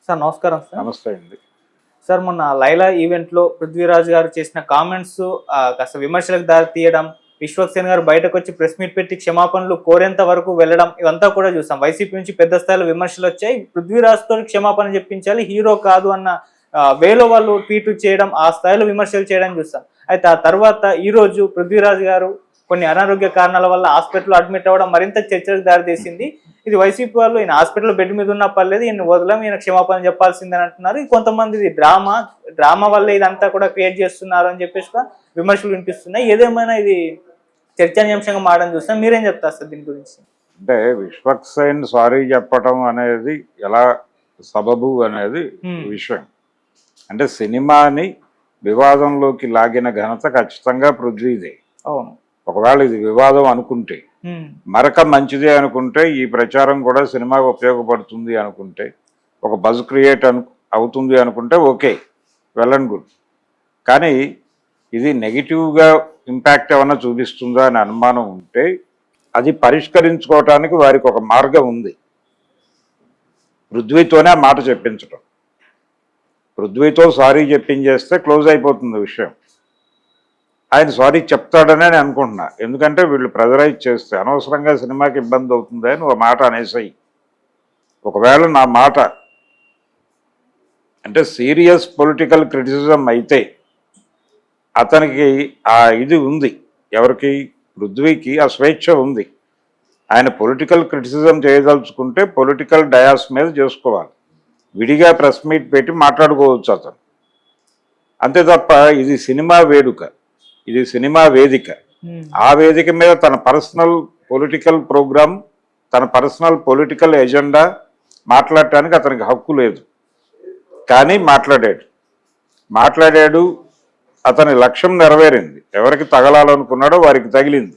Sir నమస్కారం sir. నమస్తే అండి. సార్ మొన్న లైలా ఈవెంట్లో పృథ్వీరాజ్ గారు చేసిన కామెంట్స్ కాస్త విమర్శలకు దారి తీయడం, విశ్వక్సేన్ గారు బయటకు వచ్చి ప్రెస్ మీట్ పెట్టి క్షమాపణలు కోరేంత వరకు వెళ్ళడం ఇవంతా కూడా చూసాం. వైసీపీ నుంచి పెద్ద స్థాయిలో విమర్శలు వచ్చాయి. పృథ్వీరాజ్తో క్షమాపణ చెప్పించాలి, హీరో కాదు అన్న వేలో వాళ్ళు ట్వీట్ చేయడం, ఆ స్థాయిలో విమర్శలు చేయడం చూస్తాం. అయితే ఆ తర్వాత ఈరోజు పృథ్వీరాజ్ గారు కొన్ని అనారోగ్య కారణాల వల్ల హాస్పిటల్లో అడ్మిట్ అవ్వడం మరింత చర్చలకు దారితీసింది. ఇది వైసీపీ వాళ్ళు ఈయన హాస్పిటల్ బెడ్ మీద ఉన్నా పర్లేదు, ఈయన వదలం, ఈయన క్షమాపణ చెప్పాల్సిందని అంటున్నారు. కొంతమంది ఇది డ్రామా వల్లే ఇదంతా కూడా క్రియేట్ చేస్తున్నారు అని చెప్పేసి విమర్శలు వినిపిస్తున్నాయి. ఏదేమైనా ఇది చర్చనీయాంశంగా మారడం చూస్తాం. మీరేం చెప్తారు సార్ దీని గురించి? అంటే విశ్వక్సేన్ సారీ చెప్పటం అనేది ఎలా సబబు అనేది విషయం. అంటే సినిమాని వివాదంలోకి లాగిన ఘనత ఖచ్చితంగా పృథ్వీదే. అవును. ఒకవేళ ఇది వివాదం అనుకుంటే, మరక మంచిదే అనుకుంటే, ఈ ప్రచారం కూడా సినిమాకు ఉపయోగపడుతుంది అనుకుంటే, ఒక బజ్ క్రియేట్ అవుతుంది అనుకుంటే ఓకే, వెల్ అండ్ గుడ్. కానీ ఇది నెగిటివ్గా ఇంపాక్ట్ ఏమన్నా చూపిస్తుందా అని అనుమానం ఉంటే అది పరిష్కరించుకోవటానికి వారికి ఒక మార్గం ఉంది. పృథ్వీతోనే ఆ మాట చెప్పించడం, పృథ్వీతో సారీ చెప్పించేస్తే క్లోజ్ అయిపోతుంది విషయం. ఆయన సారీ చెప్తాడనే నేను అనుకుంటున్నా. ఎందుకంటే వీళ్ళు ప్రెజరైజ్ చేస్తే అనవసరంగా సినిమాకి ఇబ్బంది అవుతుంది అని ఒక మాట అనేసాయి. ఒకవేళ నా మాట అంటే సీరియస్ పొలిటికల్ క్రిటిసిజం అయితే అతనికి ఆ ఇది ఉంది, ఎవరికి? పృథ్వీకి ఆ స్వేచ్ఛ ఉంది. ఆయన పొలిటికల్ క్రిటిసిజం చేయదలుచుకుంటే పొలిటికల్ డయాస్ మీద చేసుకోవాలి, విడిగా ప్రెస్ మీట్ పెట్టి మాట్లాడుకోవచ్చు అతను. అంతే తప్ప ఇది సినిమా వేడుక, ఇది సినిమా వేదిక. ఆ వేదిక మీద తన పర్సనల్ పొలిటికల్ ప్రోగ్రామ్, తన పర్సనల్ పొలిటికల్ ఎజెండా మాట్లాడటానికి అతనికి హక్కు లేదు. కానీ మాట్లాడాడు, అతని లక్ష్యం నెరవేరింది. ఎవరికి తగలాలనుకున్నాడో వారికి తగిలింది,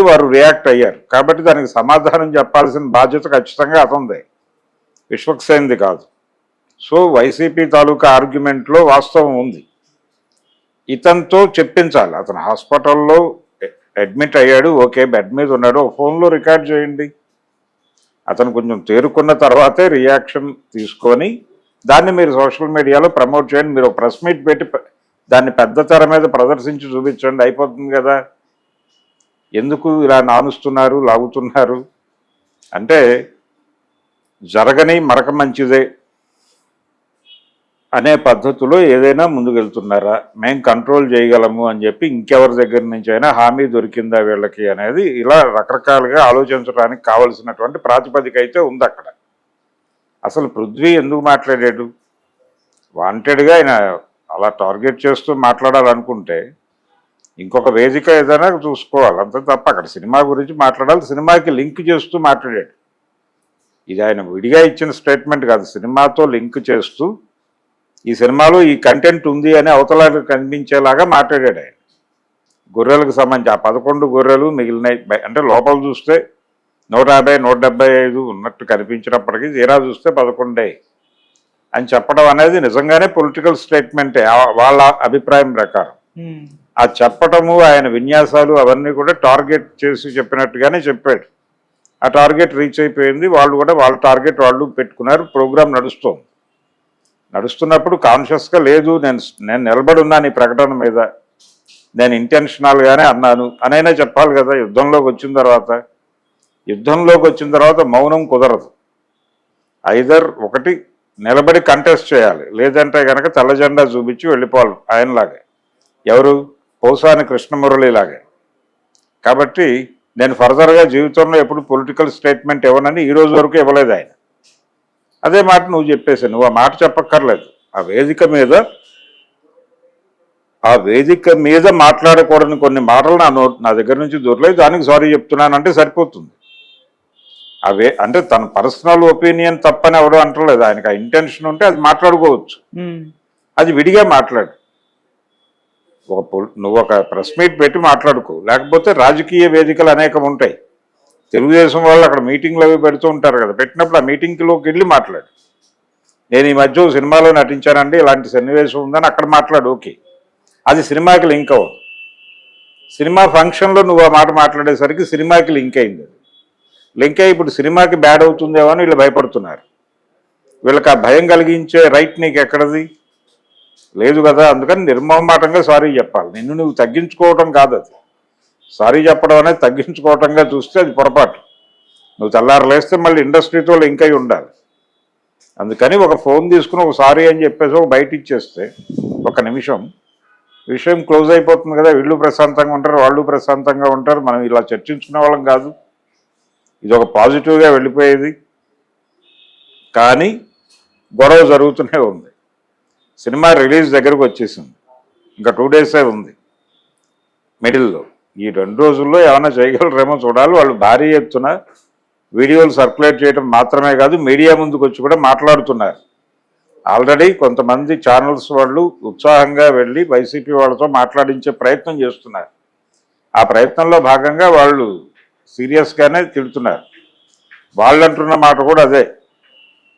వారు రియాక్ట్ అయ్యారు. కాబట్టి దానికి సమాధానం చెప్పాల్సిన బాధ్యత ఖచ్చితంగా అతనిదే, విశ్వక్సేన్ది కాదు. సో వైసీపీ తాలూకా ఆర్గ్యుమెంట్లో వాస్తవం ఉంది. ఇతనితో చెప్పించాలి. అతను హాస్పిటల్లో అడ్మిట్ అయ్యాడు, ఓకే, బెడ్ మీద ఉన్నాడు, ఫోన్లో రికార్డ్ చేయండి. అతను కొంచెం తేరుకున్న తర్వాతే రియాక్షన్ తీసుకొని దాన్ని మీరు సోషల్ మీడియాలో ప్రమోట్ చేయండి. మీరు ప్రెస్ మీట్ పెట్టి దాన్ని పెద్ద తెర మీద ప్రదర్శించి చూపించండి, అయిపోతుంది కదా. ఎందుకు ఇలా నానుస్తున్నారు, లాగుతున్నారు? అంటే జరగని మరక మంచిదే అనే పద్ధతిలో ఏదైనా ముందుకెళ్తున్నారా, మేము కంట్రోల్ చేయగలము అని చెప్పి ఇంకెవరి దగ్గర నుంచి అయినా హామీ దొరికిందా వీళ్ళకి అనేది ఇలా రకరకాలుగా ఆలోచించడానికి కావలసినటువంటి ప్రాతిపదిక అయితే ఉంది అక్కడ. అసలు పృథ్వీ ఎందుకు మాట్లాడాడు? వాంటెడ్గా ఆయన అలా టార్గెట్ చేస్తూ మాట్లాడాలనుకుంటే ఇంకొక వేదిక ఏదైనా చూసుకోవాలి, అంతే తప్ప అక్కడ సినిమా గురించి మాట్లాడాలి. సినిమాకి లింక్ చేస్తూ మాట్లాడాడు. ఇది ఆయన విడిగా ఇచ్చిన స్టేట్మెంట్ కాదు, సినిమాతో లింక్ చేస్తూ ఈ సినిమాలో ఈ కంటెంట్ ఉంది అని అవతలకు కనిపించేలాగా మాట్లాడాడు ఆయన. గొర్రెలకు సంబంధించి ఆ 11 గొర్రెలు మిగిలినాయి అంటే లోపల చూస్తే 150, 175 ఉన్నట్టు కనిపించినప్పటికీ తీరా చూస్తే 11 అని చెప్పడం అనేది నిజంగానే పొలిటికల్ స్టేట్మెంటే వాళ్ళ అభిప్రాయం ప్రకారం. ఆ చెప్పటము, ఆయన విన్యాసాలు అవన్నీ కూడా టార్గెట్ చేసి చెప్పినట్టుగానే చెప్పాడు. ఆ టార్గెట్ రీచ్ అయిపోయింది. వాళ్ళు కూడా వాళ్ళ టార్గెట్ వాళ్ళు పెట్టుకున్నారు. ప్రోగ్రాం నడుస్తున్నప్పుడు కాన్షియస్గా లేదు, నేను నిలబడి ఉన్నాను ఈ ప్రకటన మీద, నేను ఇంటెన్షనల్గానే అన్నాను అనైనా చెప్పాలి కదా. యుద్ధంలోకి వచ్చిన తర్వాత మౌనం కుదరదు. ఐదర్ ఒకటి నిలబడి కంటెస్ట్ చేయాలి, లేదంటే కనుక తెల్ల జెండా చూపించి వెళ్ళిపోవాలి ఆయనలాగే, ఎవరు పోసాని కృష్ణమురళిలాగే. కాబట్టి నేను ఫర్దర్గా జీవితంలో ఎప్పుడు పొలిటికల్ స్టేట్మెంట్ ఇవ్వనని ఈ రోజు వరకు ఇవ్వలేదు ఆయన. అదే మాట నువ్వు చెప్పేసావు, నువ్వు ఆ మాట చెప్పక్కర్లేదు. ఆ వేదిక మీద మాట్లాడకూడని కొన్ని మాటలు నా దగ్గర నుంచి దొరలేదు, దానికి సారీ చెప్తున్నానంటే సరిపోతుంది. అంటే తన పర్సనల్ ఒపీనియన్ తప్పని ఎవరు అంటలేదు. ఆయనకు ఆ ఇంటెన్షన్ ఉంటే అది మాట్లాడుకోవచ్చు, అది విడిగా మాట్లాడు. నువ్వు ఒక ప్రెస్ మీట్ పెట్టి మాట్లాడుకో, లేకపోతే రాజకీయ వేదికలు అనేకం ఉంటాయి. తెలుగుదేశం వాళ్ళు అక్కడ మీటింగ్లు అవి పెడుతూ ఉంటారు కదా, పెట్టినప్పుడు ఆ మీటింగ్లోకి వెళ్ళి మాట్లాడు. నేను ఈ మధ్య సినిమాలో నటించానండి, ఇలాంటి సన్నివేశం ఉందని అక్కడ మాట్లాడు, ఓకే, అది సినిమాకి లింక్ అవ్వదు. సినిమా ఫంక్షన్లో నువ్వు ఆ మాట మాట్లాడేసరికి సినిమాకి లింక్ అయింది. అది లింక్ అయ్యి ఇప్పుడు సినిమాకి బ్యాడ్ అవుతుందేమో అని వీళ్ళు భయపడుతున్నారు. వీళ్ళకి ఆ భయం కలిగించే రైట్ నీకు ఎక్కడది? లేదు కదా. అందుకని నిర్మోహమాటంగా సారీ చెప్పాలి. నిన్ను నువ్వు తగ్గించుకోవటం కాదు అది. సారీ చెప్పడం అనేది తగ్గించుకోవటంగా చూస్తే అది పొరపాటు. నువ్వు తెల్లారు లేస్తే మళ్ళీ ఇండస్ట్రీతో లింక్ అయి ఉండాలి. అందుకని ఒక ఫోన్ తీసుకుని ఒక సారీ అని చెప్పేసి ఒక బయట ఇచ్చేస్తే ఒక నిమిషం విషయం క్లోజ్ అయిపోతుంది కదా. వీళ్ళు ప్రశాంతంగా ఉంటారు, వాళ్ళు ప్రశాంతంగా ఉంటారు. మనం ఇలా చర్చించుకునే వాళ్ళం కాదు. ఇది ఒక పాజిటివ్గా వెళ్ళిపోయేది. కానీ గొడవ జరుగుతూనే ఉంది. సినిమా రిలీజ్ దగ్గరకు వచ్చేసింది, ఇంకా 2 డేసే ఉంది మిడిల్లో. ఈ 2 రోజుల్లో ఏమైనా చేయగలరేమో చూడాలి. వాళ్ళు భారీ ఎత్తున వీడియోలు సర్క్యులేట్ చేయడం మాత్రమే కాదు, మీడియా ముందుకు వచ్చి కూడా మాట్లాడుతున్నారు. ఆల్రెడీ కొంతమంది ఛానల్స్ వాళ్ళు ఉత్సాహంగా వెళ్ళి వైసీపీ వాళ్ళతో మాట్లాడించే ప్రయత్నం చేస్తున్నారు. ఆ ప్రయత్నంలో భాగంగా వాళ్ళు సీరియస్గానే తిడుతున్నారు. వాళ్ళు అంటున్న మాట కూడా అదే,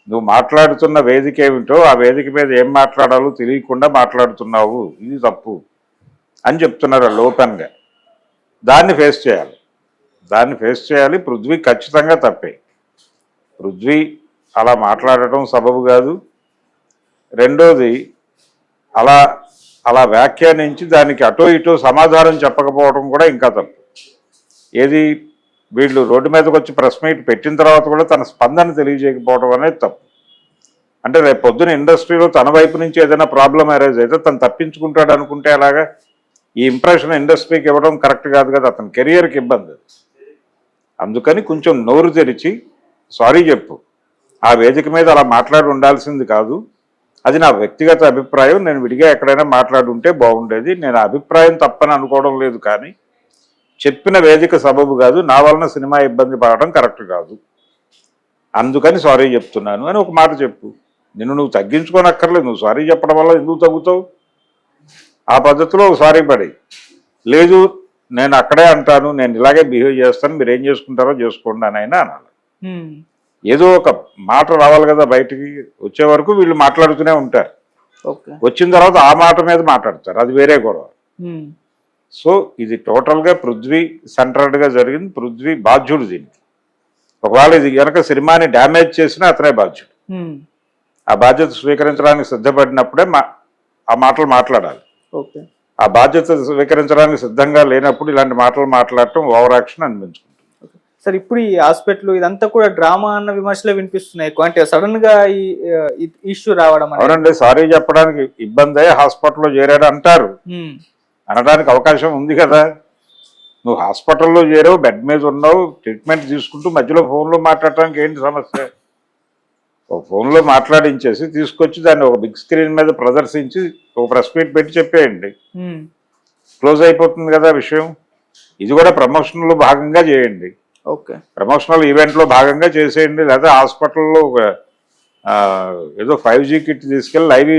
నువ్వు మాట్లాడుతున్న వేదిక ఏమిటో ఆ వేదిక మీద ఏం మాట్లాడాలో తెలియకుండా మాట్లాడుతున్నావు, ఇది తప్పు అని చెప్తున్నారు వాళ్ళు ఓపెన్గా. దాన్ని ఫేస్ చేయాలి. పృథ్వీ ఖచ్చితంగా తప్పే. పృథ్వీ అలా మాట్లాడటం సబబు కాదు. రెండోది, అలా వ్యాఖ్యానించి దానికి అటో ఇటో సమాధానం చెప్పకపోవడం కూడా ఇంకా తప్పు. ఏది, వీళ్ళు రోడ్డు మీదకి వచ్చి ప్రెస్ మీట్ పెట్టిన తర్వాత కూడా తన స్పందన తెలియజేయకపోవడం అనేది తప్పు. అంటే రేపు పొద్దున ఇండస్ట్రీలో తన వైపు నుంచి ఏదైనా ప్రాబ్లం అరైజ్ అయితే తను తప్పించుకుంటాడు అనుకుంటే అలాగా ఈ ఇంప్రెషన్ ఇండస్ట్రీకి ఇవ్వడం కరెక్ట్ కాదు కదా. అతని కెరియర్కి ఇబ్బంది. అందుకని కొంచెం నోరు తెరిచి సారీ చెప్పు. ఆ వేదిక మీద అలా మాట్లాడి ఉండాల్సింది కాదు. అది నా వ్యక్తిగత అభిప్రాయం. నేను విడిగా ఎక్కడైనా మాట్లాడుంటే బాగుండేది. నేను అభిప్రాయం తప్పని అనుకోవడం లేదు, కానీ చెప్పిన వేదిక సబబు కాదు. నా వలన సినిమా ఇబ్బంది పడడం కరెక్ట్ కాదు. అందుకని సారీ చెప్తున్నాను అని ఒక మాట చెప్పు. నువ్వు తగ్గించుకోనక్కర్లేదు. నువ్వు సారీ చెప్పడం వల్ల ఎందుకు తగ్గుతావు? ఆ పద్ధతిలో ఒక సారీ పడి, లేదు నేను అక్కడే అంటాను, నేను ఇలాగే బిహేవ్ చేస్తాను, మీరు ఏం చేసుకుంటారో చేసుకోండి అని అయినా అనాలి. ఏదో ఒక మాట రావాలి కదా బయటికి. వచ్చే వరకు వీళ్ళు మాట్లాడుతూనే ఉంటారు. వచ్చిన తర్వాత ఆ మాట మీద మాట్లాడతారు, అది వేరే గొడవ. సో ఇది టోటల్గా పృథ్వీ సెంటర్డ్గా జరిగింది. పృథ్వీ బాధ్యుడు దీనికి. ఒకవేళ ఇది కనుక సినిమాని డ్యామేజ్ చేసినా అతనే బాధ్యుడు. ఆ బాధ్యత స్వీకరించడానికి సిద్ధపడినప్పుడే ఆ మాటలు మాట్లాడాలి. ఆ బాధ్యత స్వీకరించడానికి సిద్ధంగా లేనప్పుడు ఇలాంటి మాటలు మాట్లాడటం ఓవర్ యాక్షన్ అనిపించుకుంటుంది. సార్, ఇప్పుడు ఈ హాస్పిటల్ ఇదంతా కూడా డ్రామా అన్న విమర్శలే వినిపిస్తున్నాయి. అంటే సడన్ గా ఈ ఇష్యూ రావడం. అవునండి, సారీ చెప్పడానికి ఇబ్బంది హాస్పిటల్లో చేరాడు అంటారు. అనడానికి అవకాశం ఉంది కదా. నువ్వు హాస్పిటల్లో చేరావు, బెడ్ మీద ఉన్నావు, ట్రీట్మెంట్ తీసుకుంటూ మధ్యలో ఫోన్లో మాట్లాడటానికి ఏంటి సమస్య? ఒక ఫోన్లో మాట్లాడించేసి తీసుకొచ్చి దాన్ని ఒక బిగ్ స్క్రీన్ మీద ప్రదర్శించి ఒక ప్రెస్ మీట్ పెట్టి చెప్పేయండి, క్లోజ్ అయిపోతుంది కదా విషయం. ఇది కూడా ప్రమోషన్లో భాగంగా చేయండి. ప్రమోషనల్ ఈవెంట్లో భాగంగా చేసేయండి. లేదా హాస్పిటల్లో ఏదో 5G కిట్ తీసుకెళ్ళి లైవ్